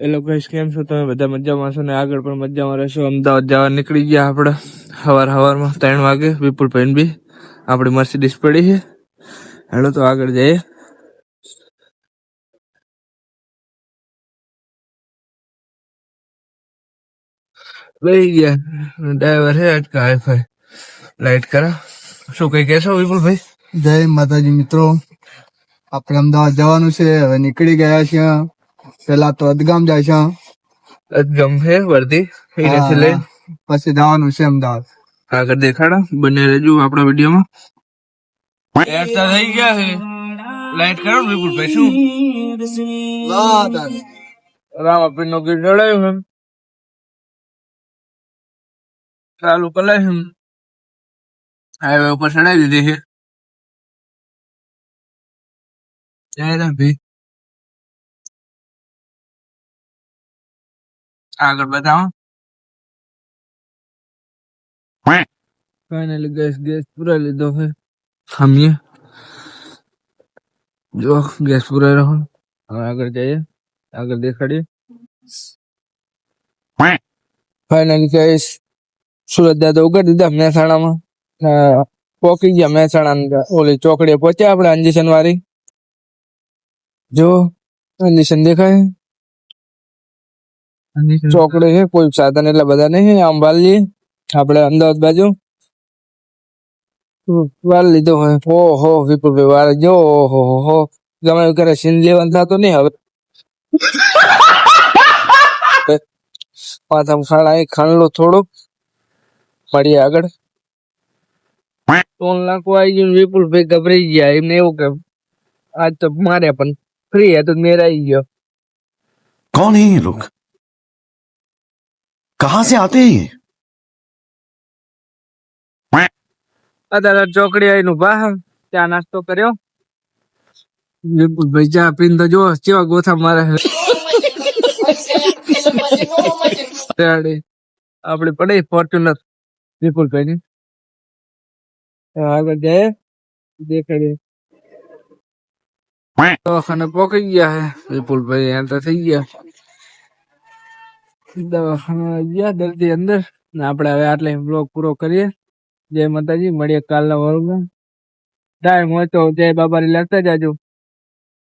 એ લોકો કેમ છો તમે બધા મજામાં છો ને આગળ પણ મજામાં રહેશો। અમદાવાદ જવા નીકળી ગયા આપણે સવારમાં 3 વાગે વિપુલભાઈ બી આપણી મર્સિડીઝ પડી છે। હેલો તો આગળ જઈએ। લઈ ગયા ડ્રાઈવર છે અટકા હાઈફાઈ લાઈટ કરા શું કઈ કહેશો વિપુલભાઈ? જય માતાજી મિત્રો, આપણે અમદાવાદ જવાનું છે, હવે નીકળી ગયા છે। પેલા તો અદગામ જાય છે, અદગમ છે વર્ધી અહીંયાથી લઈ પછી જવાનું છે અમદાવાદ। આગળ દેખાડા બને રહેજો આપણા વિડીયોમાં। એરતા થઈ ગયા છે લાઈટ કરો ને વિપુલભાઈ શું રામાપીર નો ગીત ચડાયું છે ચાલુ કરાય છે હાઈવે ઉપર ચડાવી દીધી છે ભાઈ આગળ બતાવો। ફાઇનલી ગેસ પૂરા લીધો છે હમીએ જો ગેસ પૂરા રહ્યો। હવે આગળ જઈએ આગળ દેખાડીએ। ફાઇનલી ગેસ સુરત દાદા ઉગાડી દીધા મહેસાણામાં પોકી ગયા મહેસાણા ઓલી ચોકડીએ પહોંચ્યા આપણે અંજીશન વાળી જો અંજીશન દેખાય ચોકડી છે કોઈ સાધન એટલા બધા નહીં આમ વાલીએ આપણે અમદાવાદ બાજુ વાર લીધો હોય ઓહો વિપુલભાઈ વાર જો ઓહો હો ગમે કરે સીન લેવાનું થતો નહીં હવે પાછા ખાણા ખાંડલો થોડુંક મળીએ આગળ। 3 લાખ આવી ગયું વિપુલભાઈ ગભરાઈ ગયા એમને એવું કે આજ તો મારે પણ ફ્રી હતો મેરા આવી ગયો। कौन है ये लोग? कहां से आते हैं ये? અત્યારે ચોકડી આવીને ઉભા ચા નાસ્તો કર્યો વિપુલભાઈ ચા પીને તો જો કેવા ગોથા મારે આપડે પડે ફોર્ચ્યુનર વિપુલભાઈ ની આગળ જાય દેખાડીએ દવાખાને પોકી ગયા હે વિપુલભાઈ એમ તો થઈ ગયા દવાખાને ગયા દર્દી અંદર ને આપણે હવે આટલે બ્લોગ પૂરો કરીએ। જય માતાજી, મળીએ કાલના વર્ગમાં। ટાઈમ હોય તો જય બાબારી લખતા જાજો।